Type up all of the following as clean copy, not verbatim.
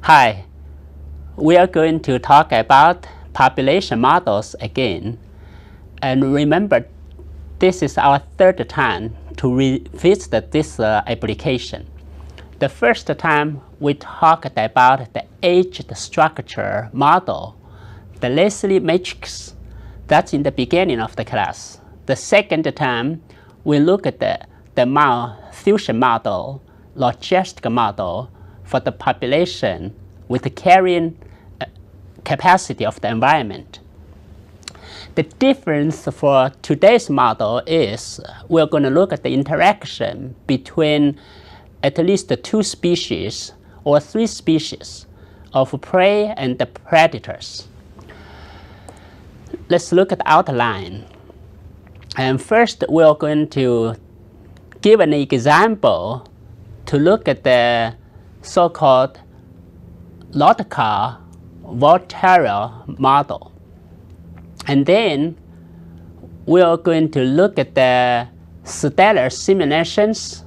Hi, we are going to talk about population models again. And remember, this is our third time to revisit this application. The first time we talked about the aged structure model, the Leslie matrix. That's in the beginning of the class. The second time, we look at the Malthusian model, logistic model for the population with the carrying capacity of the environment. The difference for today's model is we're going to look at the interaction between at least two species or three species of prey and the predators. Let's look at the outline. And first, we're going to give an example to look at the so-called Volterra model. And then we are going to look at the stellar simulations.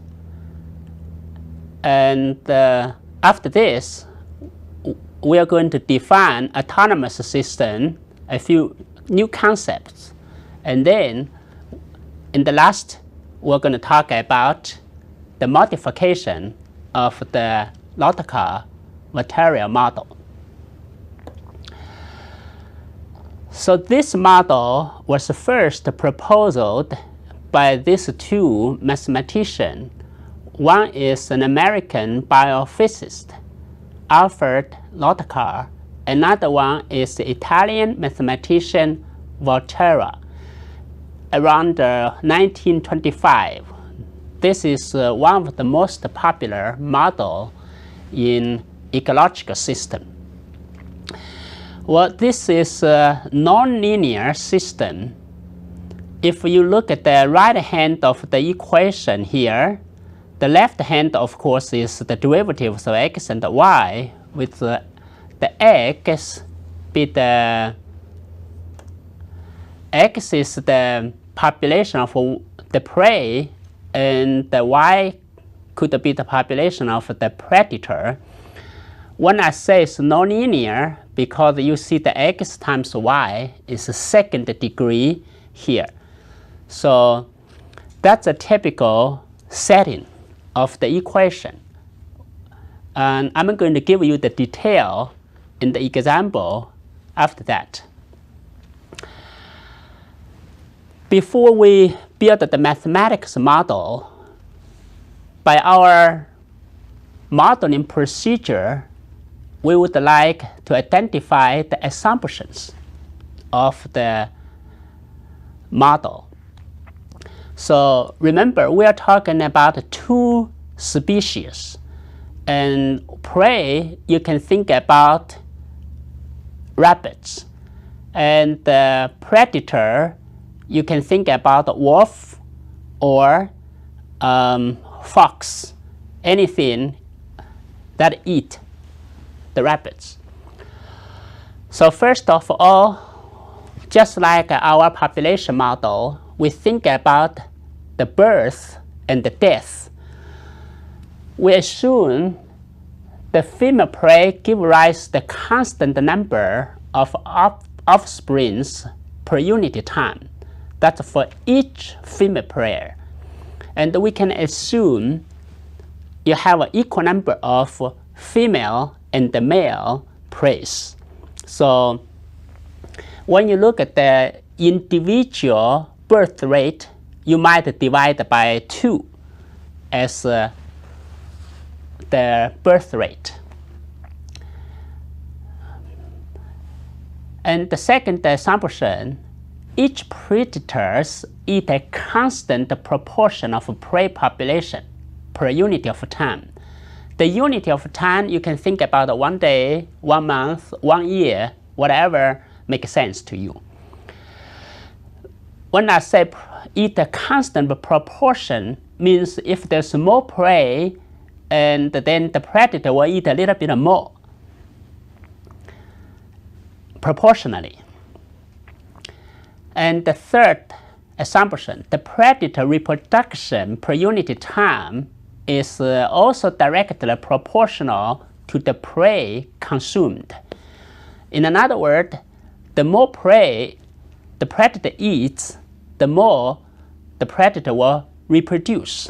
And after this, we are going to define autonomous system, a few new concepts. And then in the last, we're going to talk about the modification of the Volterra model. So this model was first proposed by these two mathematicians. One is an American biophysicist, Alfred Volterra. Another one is the Italian mathematician Volterra, around 1925. This is one of the most popular models in ecological system. Well, this is a nonlinear system. If you look at the right hand of the equation here, the left hand, of course, is the derivatives of x and y, with the x be the x is the population of the prey, and the y could be the population of the predator. When I say it's nonlinear, because you see the x times y is a second degree here. So that's a typical setting of the equation. And I'm going to give you the detail in the example after that. Before we build the mathematics model, by our modeling procedure, we would like to identify the assumptions of the model. So remember, we are talking about two species. And prey, you can think about rabbits. And the predator, you can think about wolf or fox, anything that eat the rabbits. So first of all, just like our population model, we think about the birth and the death. We assume the female prey give rise to the constant number of offsprings per unit of time. That's for each female prey. And we can assume you have an equal number of female and the male preys. So when you look at the individual birth rate, you might divide by 2 as the birth rate. And the second assumption, each predators eat a constant proportion of prey population per unit of time. The unit of time, you can think about 1 day, 1 month, 1 year, whatever makes sense to you. When I say eat a constant proportion, means if there's more prey, and then the predator will eat a little bit more, proportionally. And the third assumption, the predator reproduction per unit time is also directly proportional to the prey consumed. In another word, the more prey the predator eats, the more the predator will reproduce.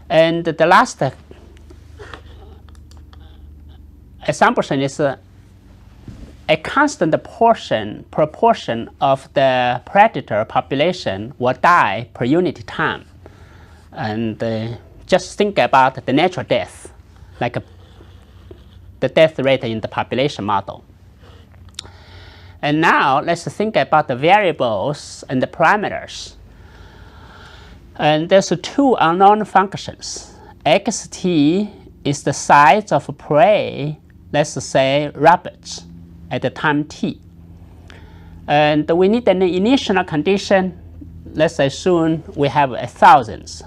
And the last assumption is a constant proportion of the predator population will die per unit time. And just think about the natural death, like the death rate in the population model. And now let's think about the variables and the parameters. And there's two unknown functions. xt is the size of prey, let's say rabbits, at the time t. And we need an initial condition. Let's assume we have 1,000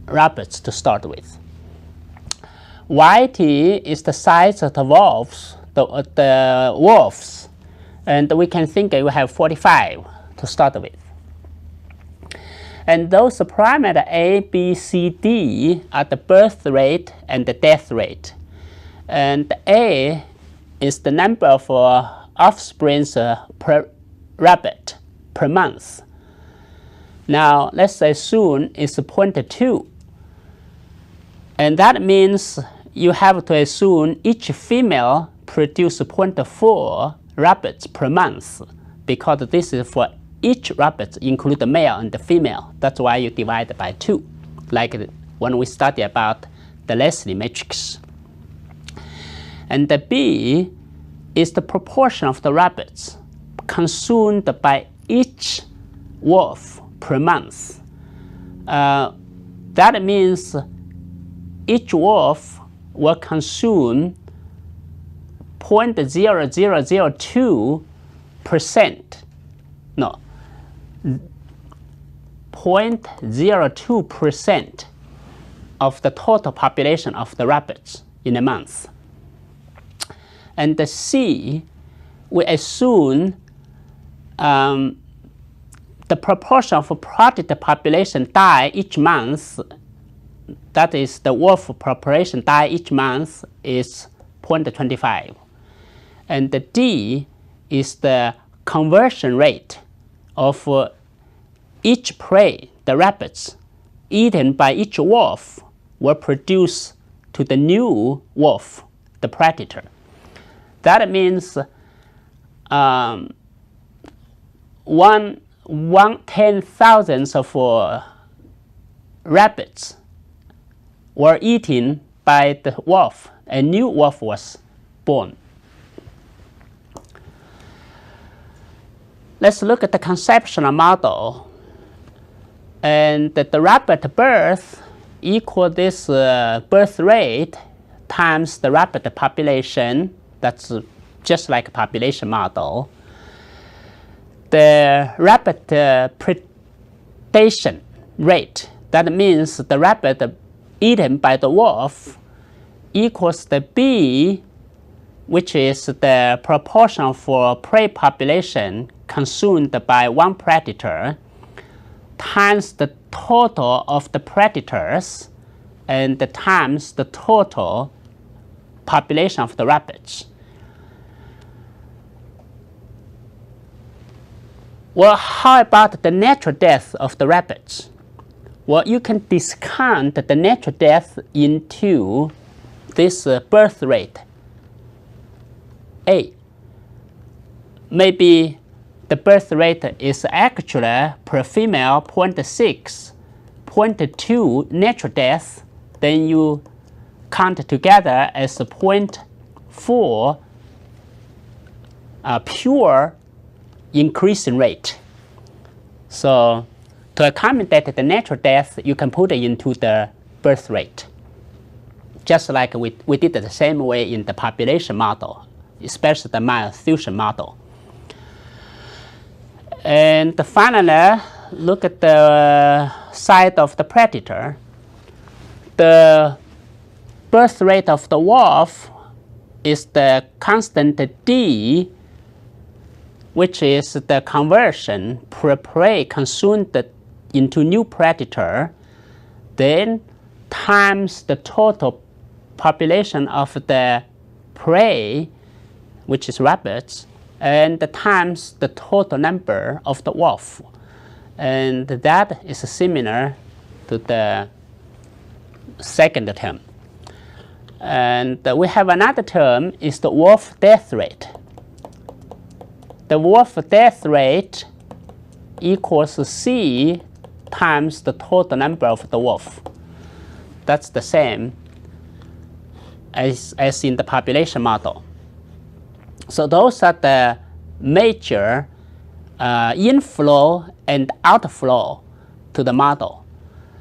rabbits to start with. Yt is the size of the wolves, and we can think we have 45 to start with. And those parameters A, B, C, D are the birth rate and the death rate. And A is the number of offsprings per rabbit per month. Now let's assume it's 0.2. And that means you have to assume each female produces 0.4 rabbits per month, because this is for each rabbit, include the male and the female. That's why you divide by 2, like when we study about the Leslie matrix. And the B is the proportion of the rabbits consumed by each wolf per month. That means each wolf will consume 0.0002%, no, 0.02% of the total population of the rabbits in a month. And the C, we assume the proportion of predator population die each month, that is the wolf population die each month, is 0.25. And the D is the conversion rate of each prey, the rabbits, eaten by each wolf will produce to the new wolf, the predator. That means 1/10,000 of rabbits were eaten by the wolf. A new wolf was born. Let's look at the conceptual model. And the rabbit birth equal this birth rate times the rabbit population. That's just like a population model. The rabbit predation rate, that means the rabbit eaten by the wolf, equals the B, which is the proportion for prey population consumed by one predator, times the total of the predators and times the total population of the rabbits. Well, how about the natural death of the rabbits? Well, you can discount the natural death into this birth rate, A. Maybe the birth rate is actually per female 0.6, 0.2 natural death, then you count together as 0.4 pure increasing rate. So to accommodate the natural death, you can put it into the birth rate. Just like we did it the same way in the population model, especially the Malthusian model. And finally, look at the side of the predator. The birth rate of the wolf is the constant D, which is the conversion per prey consumed into new predator, then times the total population of the prey, which is rabbits, and times the total number of the wolf. And that is similar to the second term. And we have another term is the wolf death rate. The wolf death rate equals C times the total number of the wolf. That's the same as in the population model. So those are the major inflow and outflow to the model.